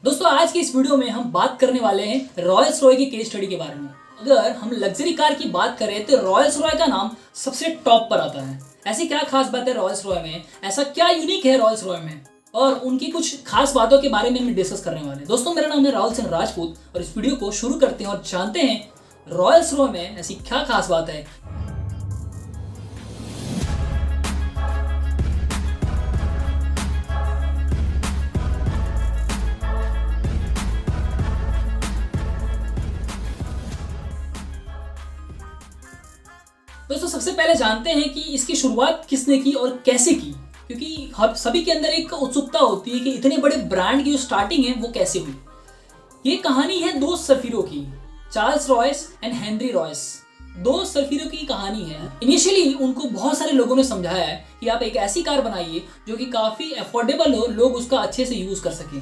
दोस्तों आज की इस वीडियो में हम बात करने वाले हैं रॉयल्स रॉय की केस स्टडी के बारे में। अगर हम लग्जरी कार की बात करें तो रॉयल्स रॉय का नाम सबसे टॉप पर आता है। ऐसी क्या खास बात है रॉयल्स रॉय में, ऐसा क्या यूनिक है रॉयल्स रॉय में और उनकी कुछ खास बातों के बारे में हम डिस्कस करने वाले हैं। दोस्तों मेरा नाम है राहुल सिंह राजपूत और इस वीडियो को शुरू करते हैं और जानते हैं रॉयल्स रॉय में ऐसी क्या खास बात है। दोस्तों सबसे पहले जानते हैं कि इसकी शुरुआत किसने की और कैसे की, क्योंकि हम सभी के अंदर एक उत्सुकता होती है कि इतने बड़े ब्रांड की जो स्टार्टिंग है वो कैसे हुई। ये कहानी है दो सफीरों की, Charles Royce and Henry Royce. दो सफीरों की कहानी है। इनिशियली उनको बहुत सारे लोगों ने समझाया है कि आप एक ऐसी कार बनाइए जो कि काफी अफोर्डेबल हो, लोग उसका अच्छे से यूज कर सकें।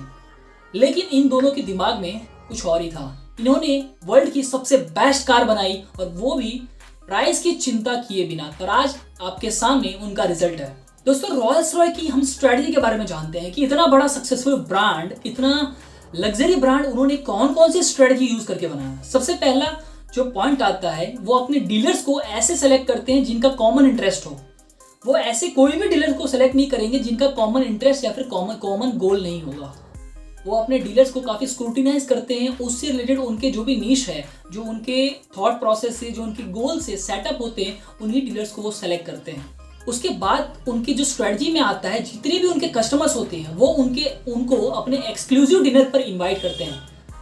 लेकिन इन दोनों के दिमाग में कुछ और ही था। इन्होंने वर्ल्ड की सबसे बेस्ट कार बनाई और वो भी प्राइस की चिंता किए बिना। और आज आपके सामने उनका रिजल्ट है। दोस्तों रॉयल्स रॉय की हम स्ट्रेटजी के बारे में जानते हैं कि इतना बड़ा सक्सेसफुल ब्रांड, इतना लग्जरी ब्रांड उन्होंने कौन कौन सी स्ट्रेटजी यूज करके बनाया। सबसे पहला जो पॉइंट आता है वो अपने डीलर्स को ऐसे सेलेक्ट करते हैं जिनका कॉमन इंटरेस्ट हो। वो ऐसे कोई भी डीलर को सेलेक्ट नहीं करेंगे जिनका कॉमन इंटरेस्ट या फिर कॉमन गोल नहीं होगा। वो अपने डीलर्स को काफ़ी स्क्रूटिनाइज करते हैं, उससे रिलेटेड उनके जो भी नीश है, जो उनके थॉट प्रोसेस से, जो उनके गोल से सेटअप होते हैं, उन्हीं डीलर्स को वो सेलेक्ट करते हैं। उसके बाद उनकी जो स्ट्रेटजी में आता है, जितने भी उनके कस्टमर्स होते हैं वो उनको अपने एक्सक्लूसिव डिनर पर इन्वाइट करते हैं।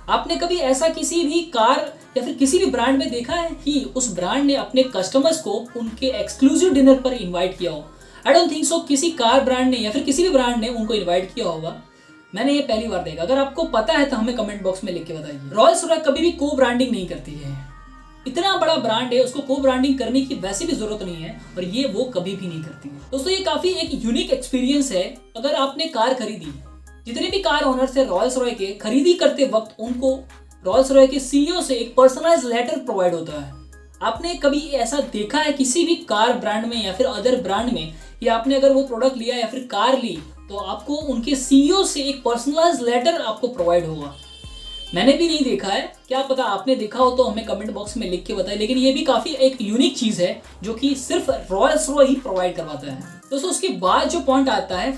आपने कभी ऐसा किसी भी कार या फिर किसी भी ब्रांड में देखा है कि उस ब्रांड ने अपने कस्टमर्स को उनके एक्सक्लूसिव डिनर पर इन्वाइट किया हो? आई डोंट थिंक सो किसी कार ब्रांड ने या फिर किसी भी ब्रांड ने उनको इन्वाइट किया होगा। मैंने ये पहली बार देखा। अगर आपको पता है तो हमें कमेंट बॉक्स में लिख के बताइए। रॉयल्स रॉय कभी भी को ब्रांडिंग नहीं करती है। इतना बड़ा ब्रांड है, उसको को ब्रांडिंग करने की वैसे भी जरूरत नहीं है और ये वो कभी भी नहीं करती है। दोस्तों ये काफी एक यूनिक एक्सपीरियंस है। अगर आपने कार खरीदी, जितने भी कार ओनर्स है रॉयल्स रॉय के, खरीदी करते वक्त उनको रॉयल्स रॉय के सीईओ से एक पर्सनलाइज्ड लेटर प्रोवाइड होता है। आपने कभी ऐसा देखा है किसी भी कार ब्रांड में या फिर अदर ब्रांड में कि आपने अगर वो प्रोडक्ट लिया या फिर कार ली तो आपको उनके सीईओ से एक पर्सनलाइज्ड लेटर आपको प्रोवाइड होगा? मैंने भी नहीं देखा है, क्या पता आपने देखा हो तो हमें कमेंट बॉक्स में लिख के बताएं। लेकिन ये भी काफी एक यूनिक चीज है जो कि सिर्फ रॉयल्स रॉय ही प्रोवाइड करवाता है। दोस्तों उसके बाद जो पॉइंट आता है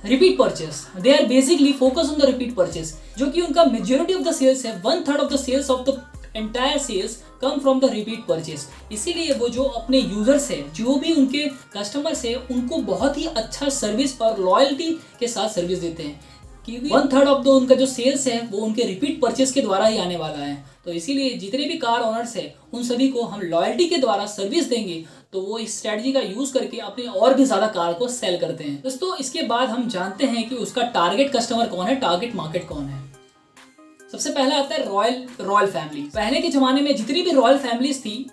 repeat purchase. They are basically focus on the repeat purchase, जो कि उनका मेजॉरिटी ऑफ द सेल्स है। 1/3 of the sales of the entire sales come from the repeat purchase. इसीलिए वो जो अपने यूजर्स है, जो भी उनके कस्टमर्स है, उनको बहुत ही अच्छा सर्विस और लॉयल्टी के साथ सर्विस देते हैं, क्योंकि 1/3 ऑफ द उनका जो सेल्स है वो उनके रिपीट परचेस के द्वारा ही आने वाला है। तो इसीलिए जितने भी कार ओनर्स है उन सभी को हम लॉयल्टी के द्वारा सर्विस देंगे तो वो इस स्ट्रेटजी का यूज करके अपने और भी ज्यादा कार को सेल करते हैं। दोस्तों इसके बाद हम जानते हैं कि उसका टारगेट कस्टमर कौन है, टारगेट मार्केट कौन है। सबसे पहला आता है रॉयल फैमिली। पहले के जमाने में जितनी भी रॉयल फैमिलीज थी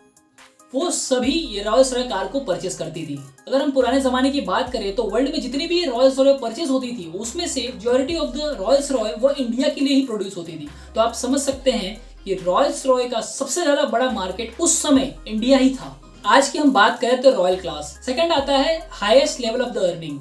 वो सभी ये रॉयल्स रॉय कार को परचेस करती थी। अगर हम पुराने जमाने की बात करें तो वर्ल्ड में जितनी भी रॉयल्स रॉय परचेस होती थी उसमें से majority of the Rolls Roy वो इंडिया के लिए ही प्रोड्यूस होती थी। तो आप समझ सकते हैं कि रॉयल्स रॉय का सबसे ज्यादा बड़ा मार्केट उस समय इंडिया ही था। आज की हम बात करें तो रॉयल क्लास। सेकंड आता है highest level of the earning.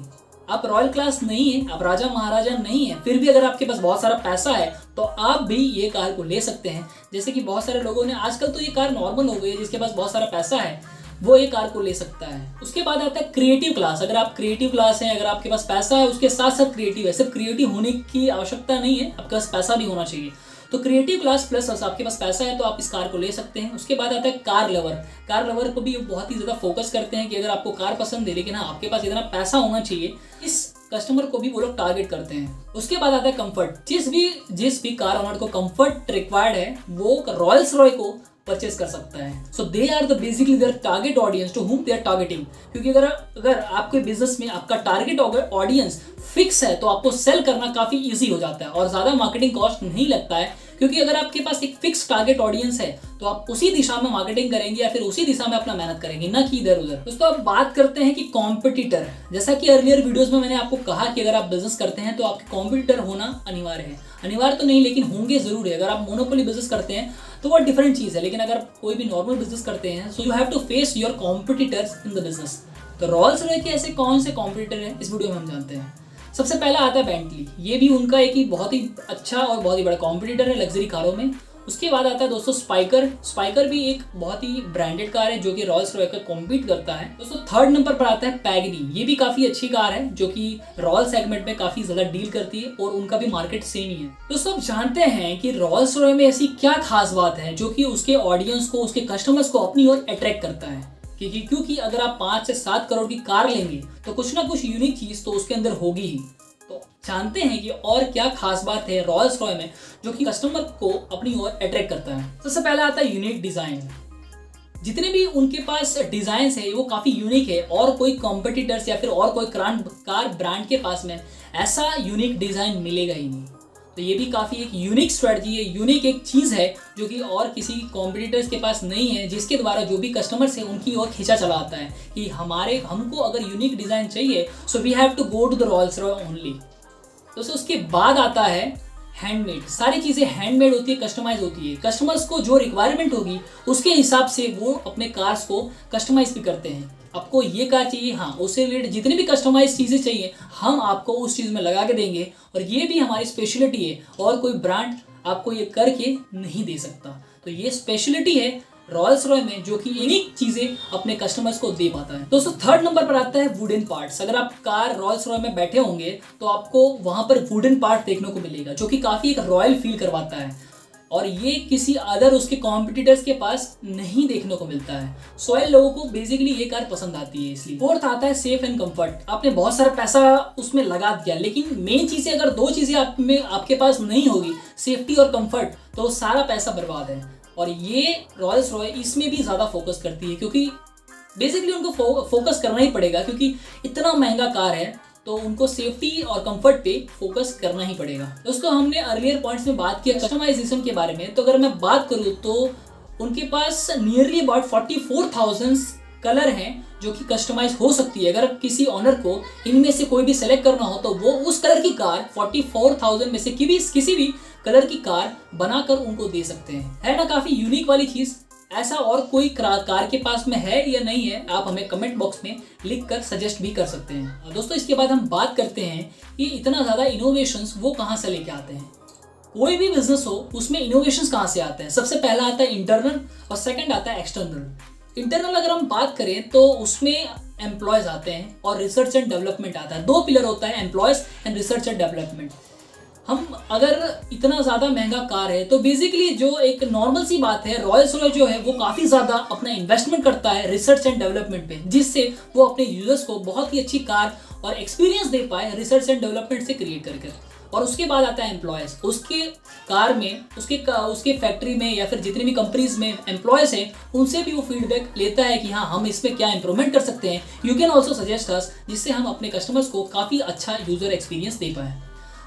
आप रॉयल क्लास नहीं है, आप राजा महाराजा नहीं है, फिर भी अगर आपके पास बहुत सारा पैसा है तो आप भी ये कार को ले सकते हैं। जैसे कि बहुत सारे लोगों ने, आजकल तो ये कार नॉर्मल हो गई है, जिसके पास बहुत सारा पैसा है वो ये कार को ले सकता है। उसके बाद आता है क्रिएटिव क्लास। अगर आप क्रिएटिव क्लास हैं, अगर आपके पास पैसा है, उसके साथ साथ क्रिएटिव है, सिर्फ क्रिएटिव होने की आवश्यकता नहीं है, आपके पास पैसा भी होना चाहिए। तो क्रिएटिव क्लास प्लस आपके पास पैसा है तो आप इस कार को ले सकते हैं। उसके बाद आता है कार लवर। कार लवर को भी बहुत ही ज्यादा फोकस करते हैं कि अगर आपको कार पसंद है लेकिन हाँ आपके पास इतना पैसा होना चाहिए, इस कस्टमर को भी वो लोग टारगेट करते हैं। उसके बाद आता है कंफर्ट। जिस भी कार ओनर को कंफर्ट रिक्वायर्ड है वो रॉयल्स रॉय को परचेस कर सकता है। So they are the basically their target audience to whom they are targeting. क्योंकि अगर आपके बिजनेस में आपका टारगेट ऑडियंस फिक्स है तो आपको सेल करना काफी इजी हो जाता है और ज्यादा मार्केटिंग कॉस्ट नहीं लगता है। क्योंकि अगर आपके पास एक फिक्स टारगेट ऑडियंस है तो आप उसी दिशा में मार्केटिंग करेंगे या फिर उसी दिशा में अपना मेहनत करेंगे, ना कि इधर उधर। दोस्तों अब बात करते हैं कि कॉम्पिटिटर। जैसा कि अर्लियर वीडियोस में मैंने आपको कहा कि अगर आप बिजनेस करते हैं तो आपके कॉम्पिटिटर होना अनिवार्य है। अनिवार्य तो नहीं लेकिन होंगे जरूर है। अगर आप मोनोपोली बिजनेस करते हैं तो वो डिफरेंट चीज है, लेकिन अगर कोई भी नॉर्मल बिजनेस करते हैं so you have to face your competitors in the business. तो रॉयल्स रॉय के ऐसे कौन से कॉम्पिटिटर हैं इस वीडियो में हम जानते हैं। सबसे पहला आता है बेंटली। ये भी उनका एक ही बहुत ही अच्छा और बहुत ही बड़ा कॉम्पिटिटर है लग्जरी कारों में। उसके बाद आता है दोस्तों स्पाइकर। स्पाइकर भी एक बहुत ही ब्रांडेड कार है जो कि रॉयल्स रॉय का कॉम्पीट करता है। दोस्तों थर्ड नंबर पर आता है पैगनी। ये भी काफ़ी अच्छी कार है जो कि रॉयल सेगमेंट में काफ़ी ज़्यादा डील करती है और उनका भी मार्केट सेम ही है। दोस्तों आप जानते हैं कि रॉयल्स रॉय में ऐसी क्या खास बात है जो कि उसके ऑडियंस को, उसके कस्टमर्स को अपनी ओर अट्रैक्ट करता है। क्योंकि अगर आप 5 से 7 करोड़ की कार लेंगे तो कुछ ना कुछ यूनिक चीज़ तो उसके अंदर होगी ही। तो जानते हैं कि और क्या खास बात है रॉयल्स रॉय में जो कि कस्टमर को अपनी ओर अट्रैक्ट करता है। सबसे पहला आता है यूनिक डिज़ाइन। जितने भी उनके पास डिज़ाइन है वो काफ़ी यूनिक है और कोई कॉम्पिटिटर्स या फिर और कोई कार ब्रांड के पास में ऐसा यूनिक डिज़ाइन मिलेगा ही नहीं। तो ये भी काफ़ी एक यूनिक स्ट्रेटजी है, यूनिक एक चीज़ है जो कि और किसी कॉम्पिटिटर्स के पास नहीं है, जिसके द्वारा जो भी कस्टमर्स है उनकी ओर खींचा चला आता है कि हमको अगर यूनिक डिज़ाइन चाहिए so we have to go to the Rolls Royce only. दोस्तों उसके बाद आता है हैंडमेड। सारी चीज़ें हैंडमेड होती है, कस्टमाइज होती है। कस्टमर्स को जो रिक्वायरमेंट होगी उसके हिसाब से वो अपने कार्स को कस्टमाइज भी करते हैं। आपको ये कार चाहिए, हाँ उससे रिलेटेड जितनी भी कस्टमाइज चीज़ें चाहिए हम आपको उस चीज़ में लगा के देंगे और ये भी हमारी स्पेशलिटी है और कोई ब्रांड आपको ये करके नहीं दे सकता। तो ये स्पेशलिटी है रॉयल्स रॉय में जो कि यूनिक चीज़ें अपने कस्टमर्स को दे पाता है। दोस्तों थर्ड नंबर पर आता है वुडन पार्ट्स। अगर आप कार रॉयल्स रॉय में बैठे होंगे तो आपको वहाँ पर वुडन पार्ट देखने को मिलेगा जो कि काफ़ी एक रॉयल फील करवाता है और ये किसी अदर उसके कॉम्पिटिटर्स के पास नहीं देखने को मिलता है। सॉयल लोगों को बेसिकली ये कार पसंद आती है इसलिए। फोर्थ आता है सेफ एंड कंफर्ट। आपने बहुत सारा पैसा उसमें लगा दिया लेकिन मेन चीज़ें अगर 2 चीज़ें आपके पास नहीं होगी, सेफ्टी और कंफर्ट, तो सारा पैसा बर्बाद है। और ये रॉयल्स रॉय इसमें भी ज़्यादा फोकस करती है क्योंकि बेसिकली उनको फोकस करना ही पड़ेगा क्योंकि इतना महंगा कार है तो उनको सेफ्टी और कंफर्ट पे फोकस करना ही पड़ेगा। दोस्तों हमने अर्लियर पॉइंट्स में बात किया कस्टमाइजेशन के बारे में, तो अगर मैं बात करूँ तो उनके पास नियरली अबाउट 44,000 कलर हैं जो कि कस्टमाइज हो सकती है। अगर किसी ऑनर को इनमें से कोई भी सेलेक्ट करना हो तो वो उस कलर की कार 44,000 में से किसी भी कलर की कार बनाकर उनको दे सकते हैं। है ना काफ़ी यूनिक वाली चीज़। ऐसा और कोई कार के पास में है या नहीं है आप हमें कमेंट बॉक्स में लिख कर सजेस्ट भी कर सकते हैं। दोस्तों इसके बाद हम बात करते हैं कि इतना ज़्यादा इनोवेशंस वो कहाँ से लेके आते हैं। कोई भी बिजनेस हो उसमें इनोवेशंस कहाँ से आते हैं। सबसे पहला आता है इंटरनल और सेकंड आता है एक्सटर्नल। इंटरनल अगर हम बात करें तो उसमें एम्प्लॉयज़ आते हैं और रिसर्च एंड डेवलपमेंट आता है। 2 पिलर होता है, employees and research and development. हम अगर इतना ज़्यादा महंगा कार है तो बेसिकली जो एक नॉर्मल सी बात है रॉयल्स रॉय जो है वो काफ़ी ज़्यादा अपना इन्वेस्टमेंट करता है रिसर्च एंड डेवलपमेंट पे, जिससे वो अपने यूजर्स को बहुत ही अच्छी कार और एक्सपीरियंस दे पाए रिसर्च एंड डेवलपमेंट से क्रिएट करके। और उसके बाद आता है एम्प्लॉयज़। उसके कार में उसके फैक्ट्री में या फिर जितनी भी कंपनीज में एम्प्लॉयज़ हैं उनसे भी वो फीडबैक लेता है कि हाँ हम इसमें क्या इंप्रूवमेंट कर सकते हैं, you can also suggest us, जिससे हम अपने कस्टमर्स को काफ़ी अच्छा यूज़र एक्सपीरियंस दे पाएँ।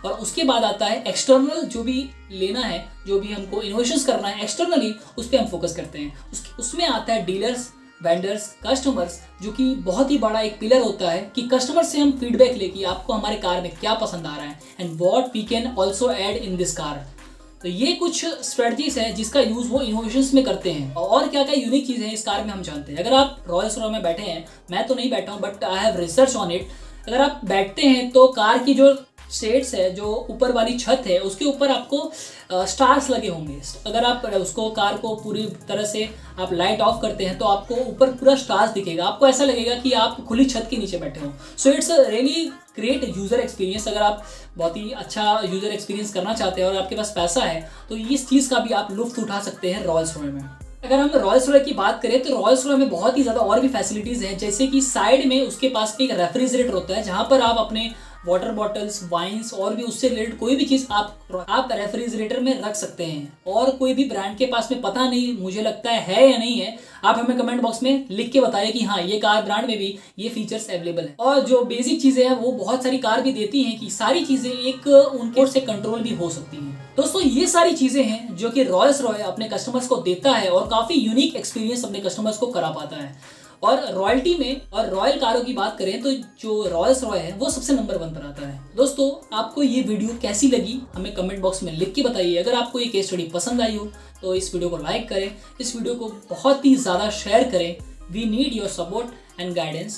और उसके बाद आता है एक्सटर्नल। जो भी लेना है, जो भी हमको इनोवेशंस करना है एक्सटर्नली, उस पर हम फोकस करते हैं। उसमें आता है डीलर्स, वेंडर्स, कस्टमर्स, जो कि बहुत ही बड़ा एक पिलर होता है कि कस्टमर से हम फीडबैक ले कि आपको हमारे कार में क्या पसंद आ रहा है and what we can also add in this car. तो ये कुछ स्ट्रेटजीज है जिसका यूज़ वो इनोवेशंस में करते हैं। और क्या क्या यूनिक चीज़ है इस कार में हम जानते हैं। अगर आप रॉयल्स रॉय में बैठे हैं, मैं तो नहीं बैठा हूँ but I have research on it, अगर आप बैठते हैं तो कार की जो शेड्स है, जो ऊपर वाली छत है, उसके ऊपर आपको स्टार्स लगे होंगे। अगर आप उसको कार को पूरी तरह से आप लाइट ऑफ करते हैं तो आपको ऊपर पूरा स्टार्स दिखेगा। आपको ऐसा लगेगा कि आप खुली छत के नीचे बैठे हो। So it's really great user experience. अगर आप बहुत ही अच्छा यूज़र एक्सपीरियंस करना चाहते हैं और आपके पास पैसा है तो इस चीज़ का भी आप लुत्फ उठा सकते हैं रॉयल्स रॉय में। अगर हम रॉयल्स रॉय की बात करें तो रॉयल्स रॉय में बहुत ही ज़्यादा और भी फैसिलिटीज़ हैं, जैसे कि साइड में उसके पास एक रेफ्रिजरेटर होता है जहाँ पर आप अपने वाटर बॉटल्स, वाइन्स और भी उससे रिलेटेड कोई भी चीज़ आप रेफ्रिजरेटर में रख सकते हैं। और कोई भी ब्रांड के पास में पता नहीं, मुझे लगता है या नहीं है, आप हमें कमेंट बॉक्स में लिख के बताइए कि हाँ ये कार ब्रांड में भी ये फीचर्स अवेलेबल है। और जो बेसिक चीज़ें हैं वो बहुत सारी कार भी देती हैं कि सारी चीज़ें एक उनके से कंट्रोल भी हो सकती हैं। दोस्तों ये सारी चीज़ें हैं जो कि रॉयल्स रॉय अपने कस्टमर्स को देता है और काफ़ी यूनिक एक्सपीरियंस अपने कस्टमर्स को करा पाता है। और रॉयल्टी में और रॉयल कारों की बात करें तो जो रॉयल्स रॉय है वो सबसे नंबर 1 पर आता है। दोस्तों आपको ये वीडियो कैसी लगी हमें कमेंट बॉक्स में लिख के बताइए। अगर आपको ये केस स्टडी पसंद आई हो तो इस वीडियो को लाइक करें, इस वीडियो को बहुत ही ज़्यादा शेयर करें। We need your support and guidance.